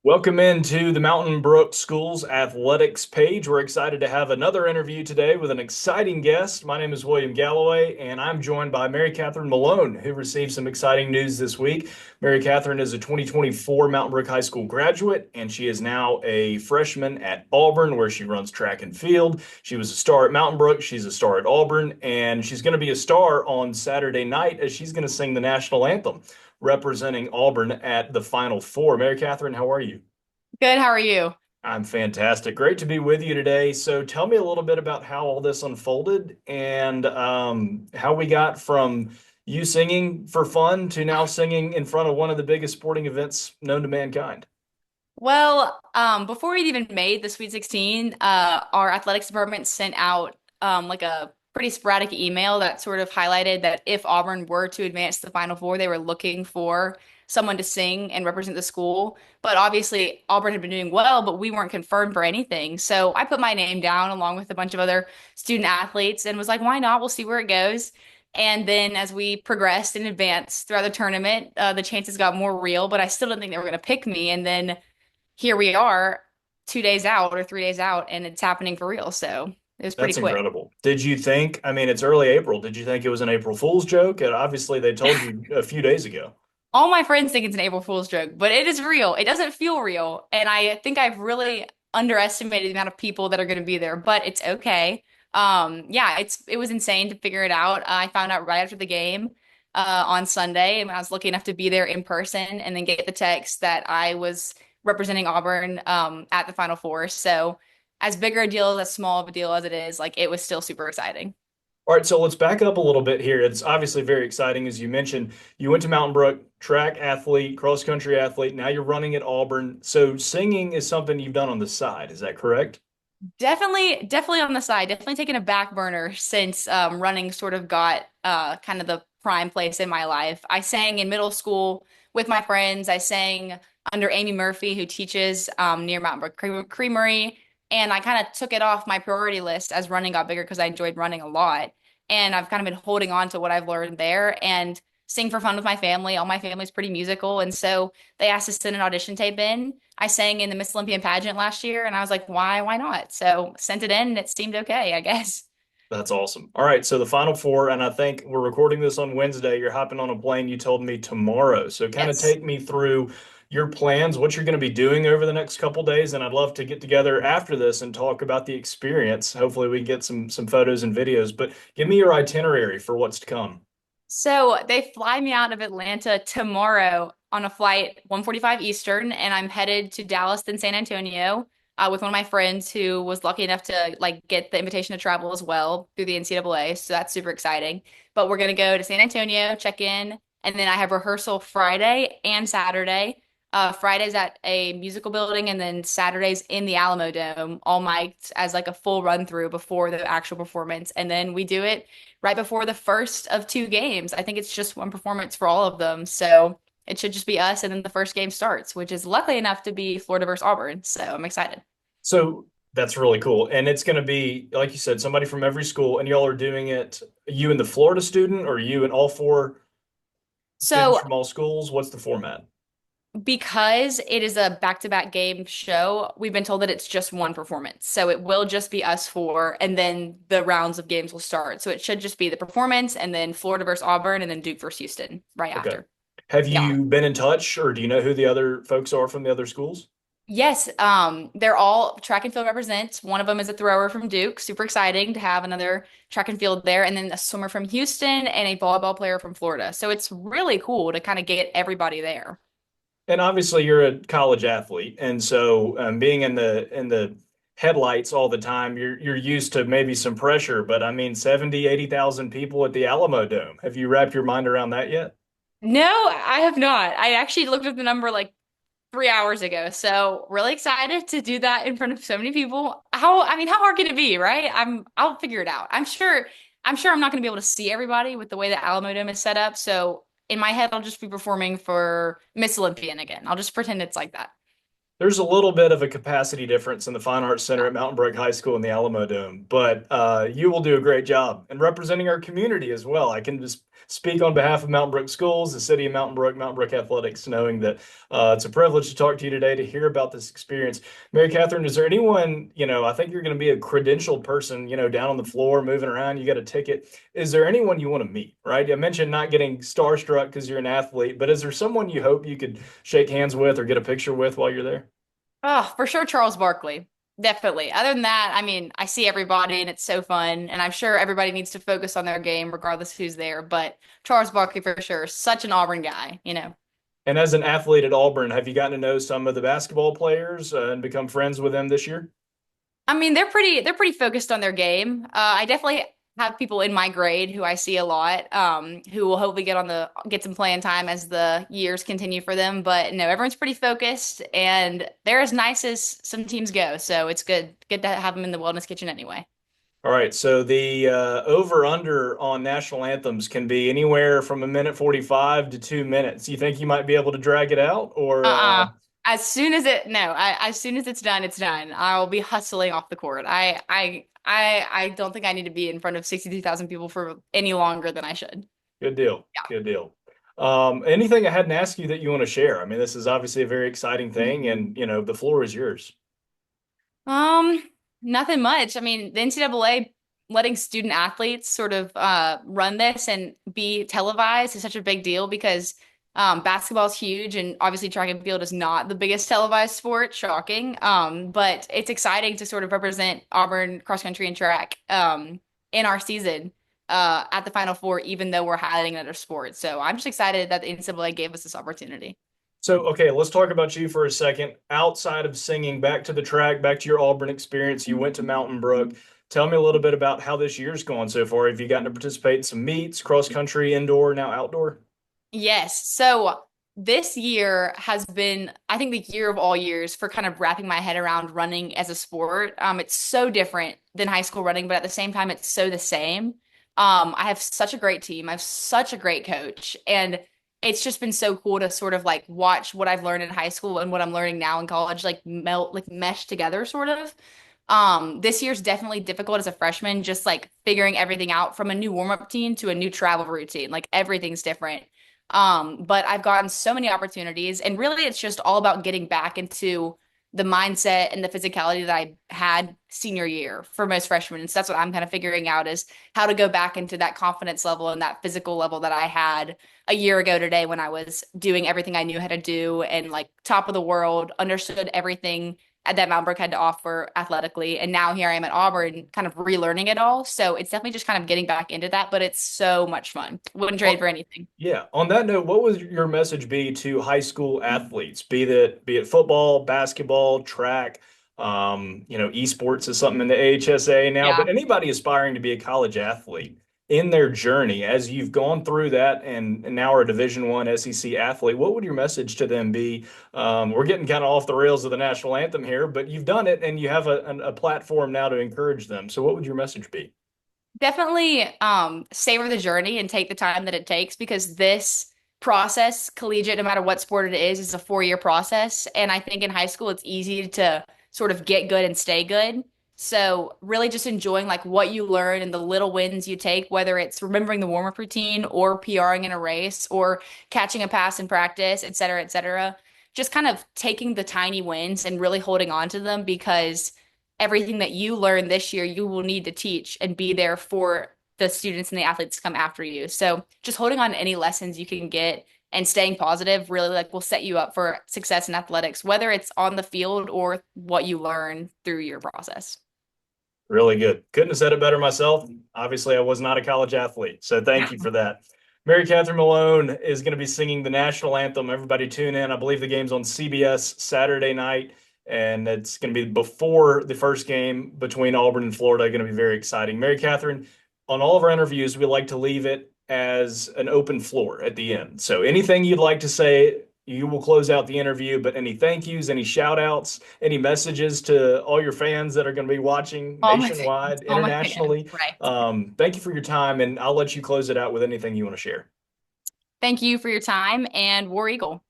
Welcome into the Mountain Brook Schools athletics page. We're excited to have another interview today with an exciting guest. My name is William Galloway, and I'm joined by Mary Katherine Malone, who received some exciting news this week. Mary Katherine is a 2024 Mountain Brook High School graduate, and she is now a freshman at Auburn, where she runs track and field. She was a star at Mountain Brook. She's a star at Auburn, and she's going to be a star on Saturday night as she's going to sing the national anthem representing Auburn at the Final Four. Mary Katherine, how are you? Good, how are you? I'm fantastic. Great to be with you today. So tell me a little bit about how all this unfolded and how we got from you singing for fun to now singing in front of one of the biggest sporting events known to mankind. Well, before we'd even made the Sweet 16, our athletics department sent out like a pretty sporadic email that sort of highlighted that if Auburn were to advance to the Final Four, they were looking for someone to sing and represent the school. But obviously, Auburn had been doing well, but we weren't confirmed for anything. So I put my name down along with a bunch of other student athletes and was like, why not? We'll see where it goes. And then as we progressed and advanced throughout the tournament, the chances got more real, but I still didn't think they were going to pick me. And then here we are 2 days out or 3 days out, and it's happening for real. So it was pretty That's quick. incredible. Did you think, I mean, it's early April. Did you think it was an April Fool's joke? And obviously, they told you a few days ago. All my friends think it's an April Fool's joke, but it is real. It doesn't feel real. And I think I've really underestimated the amount of people that are going to be there, but it's okay. Yeah, it was insane to figure it out. I found out right after the game on Sunday, and I was lucky enough to be there in person and then get the text that I was representing Auburn at the Final Four. So as bigger a deal as small of a deal as it is, like it was still super exciting. All right, so let's back up a little bit here. It's obviously very exciting, as you mentioned. You went to Mountain Brook, track athlete, cross country athlete. Now you're running at Auburn. So singing is something you've done on the side. Is that correct? Definitely on the side. Definitely taking a back burner since running sort of got kind of the prime place in my life. I sang in middle school with my friends. I sang under Amy Murphy, who teaches near Mountain Brook Creamery, and I kind of took it off my priority list as running got bigger because I enjoyed running a lot. And I've kind of been holding on to what I've learned there and sing for fun with my family. All my family's pretty musical, and so they asked to send an audition tape in. I sang in the Miss Olympian pageant last year, and I was like, why not? So sent it in, and it seemed okay, I guess. That's awesome. All right, so the Final Four, and I think we're recording this on Wednesday. You're hopping on a plane, you told me tomorrow. So kind of Yes. take me through your plans, what you're going to be doing over the next couple days, and I'd love to get together after this and talk about the experience. Hopefully we can get some photos and videos, but give me your itinerary for what's to come. So they fly me out of Atlanta tomorrow on a flight 1:45 Eastern, and I'm headed to Dallas, then San Antonio, with one of my friends who was lucky enough to like get the invitation to travel as well through the NCAA. So that's super exciting. But we're gonna go to San Antonio, check in, and then I have rehearsal Friday and Saturday. Friday's at a musical building, and then Saturday's in the Alamo Dome, all mic'd as like a full run through before the actual performance. And then we do it right before the first of two games. I think it's just one performance for all of them. So it should just be us, and then the first game starts, which is luckily enough to be Florida versus Auburn. So I'm excited. So that's really cool. And it's going to be, like you said, somebody from every school, and y'all are doing it, you and the Florida student, or you and all four students So from all schools? What's the format? because it is a back-to-back game show, we've been told that it's just one performance. So it will just be us four, and then the rounds of games will start. So it should just be the performance, and then Florida versus Auburn, and then Duke versus Houston right Okay. after. Have Yeah. you been in touch, or do you know who the other folks are from the other schools? Yes, they're all track and field represents. One of them is a thrower from Duke. Super exciting to have another track and field there, and then a swimmer from Houston and a volleyball player from Florida. So it's really cool to kind of get everybody there. And obviously, you're a college athlete, and so being in the headlights all the time, you're used to maybe some pressure. But I mean, 70, 80,000 people at the Alamo Dome. Have you wrapped your mind around that yet? No, I have not. I actually looked at the number like 3 hours ago. So really excited to do that in front of so many people. I mean, how hard can it be, right? I'll figure it out. I'm sure I'm not going to be able to see everybody with the way the Alamo Dome is set up. So in my head, I'll just be performing for Miss Olympian again. I'll just pretend it's like that. There's a little bit of a capacity difference in the Fine Arts Center at Mountain Brook High School and the Alamo Dome, but you will do a great job in representing our community as well. I can just speak on behalf of Mountain Brook Schools, the city of Mountain Brook Athletics, knowing that it's a privilege to talk to you today to hear about this experience. Mary Catherine, is there anyone, I think you're going to be a credentialed person, down on the floor, moving around, you got a ticket. Is there anyone you want to meet, right? I mentioned not getting starstruck because you're an athlete, but is there someone you hope you could shake hands with or get a picture with while you're there? Oh, for sure, Charles Barkley. Definitely. Other than that, I mean, I see everybody and it's so fun. And I'm sure everybody needs to focus on their game regardless of who's there. But Charles Barkley for sure, such an Auburn guy. And as an athlete at Auburn, have you gotten to know some of the basketball players and become friends with them this year? I mean, they're pretty focused on their game. I definitely have people in my grade who I see a lot, who will hopefully get some playing time as the years continue for them. But no, everyone's pretty focused and they're as nice as some teams go. So it's good to have them in the wellness kitchen anyway. All right, so the over under on national anthems can be anywhere from a minute 45 to 2 minutes. You think you might be able to drag it out, or Uh-uh. As soon as it's done, it's done. I'll be hustling off the court. I don't think I need to be in front of 62,000 people for any longer than I should. good deal, good deal. Anything I hadn't asked you that you want to share? I mean, this is obviously a very exciting thing, and the floor is yours. Um, Nothing much. I mean, the NCAA letting student athletes sort of run this and be televised is such a big deal because basketball is huge and obviously track and field is not the biggest televised sport, shocking. But it's exciting to sort of represent Auburn cross country and track in our season at the Final Four, even though we're highlighting another sport. So I'm just excited that the NCAA gave us this opportunity. So, okay, let's talk about you for a second. Outside of singing, back to the track, back to your Auburn experience, you went to Mountain Brook. Tell me a little bit about how this year's gone so far. Have you gotten to participate in some meets, cross country, indoor, now outdoor? Yes. So this year has been, I think, the year of all years for kind of wrapping my head around running as a sport. It's so different than high school running, but at the same time, it's so the same. I have such a great team. I have such a great coach, and it's just been so cool to sort of like watch what I've learned in high school and what I'm learning now in college, like melt, like mesh together, sort of. This year's definitely difficult as a freshman, just like figuring everything out from a new warm-up routine to a new travel routine. Like everything's different. But I've gotten so many opportunities, and really it's just all about getting back into the mindset and the physicality that I had senior year for most freshmen. And so that's what I'm kind of figuring out is how to go back into that confidence level and that physical level that I had a year ago today when I was doing everything I knew how to do and like top of the world, understood everything that Mountain Brook had to offer athletically. And now here I am at Auburn, kind of relearning it all. So it's definitely just kind of getting back into that, but it's so much fun. Wouldn't trade for anything. Yeah. On that note, what would your message be to high school athletes, be it football, basketball, track, esports is something in the AHSA now, Yeah. but anybody aspiring to be a college athlete in their journey as you've gone through that and now are a Division One SEC athlete, what would your message to them be? We're getting kind of off the rails of the national anthem here, but you've done it and you have a platform now to encourage them. So what would your message be? Definitely savor the journey and take the time that it takes because this process, collegiate, no matter what sport it is a 4-year process. And I think in high school, it's easy to sort of get good and stay good. So really just enjoying like what you learn and the little wins you take, whether it's remembering the warm-up routine or PRing in a race or catching a pass in practice, et cetera, et cetera. Just kind of taking the tiny wins and really holding on to them because everything that you learn this year, you will need to teach and be there for the students and the athletes to come after you. So just holding on to any lessons you can get and staying positive really like will set you up for success in athletics, whether it's on the field or what you learn through your process. Really good. Couldn't have said it better myself. Obviously, I was not a college athlete, so thank you for that. Mary Katherine Malone is going to be singing the national anthem. Everybody tune in. I believe the game's on CBS Saturday night, and it's going to be before the first game between Auburn and Florida. Going to be very exciting. Mary Katherine, on all of our interviews, we like to leave it as an open floor at the end. So anything you'd like to say, you will close out the interview, but any thank yous, any shout outs, any messages to all your fans that are going to be watching All my fans, nationwide, all my fans, internationally. right. Thank you for your time, and I'll let you close it out with anything you want to share. Thank you for your time and War Eagle.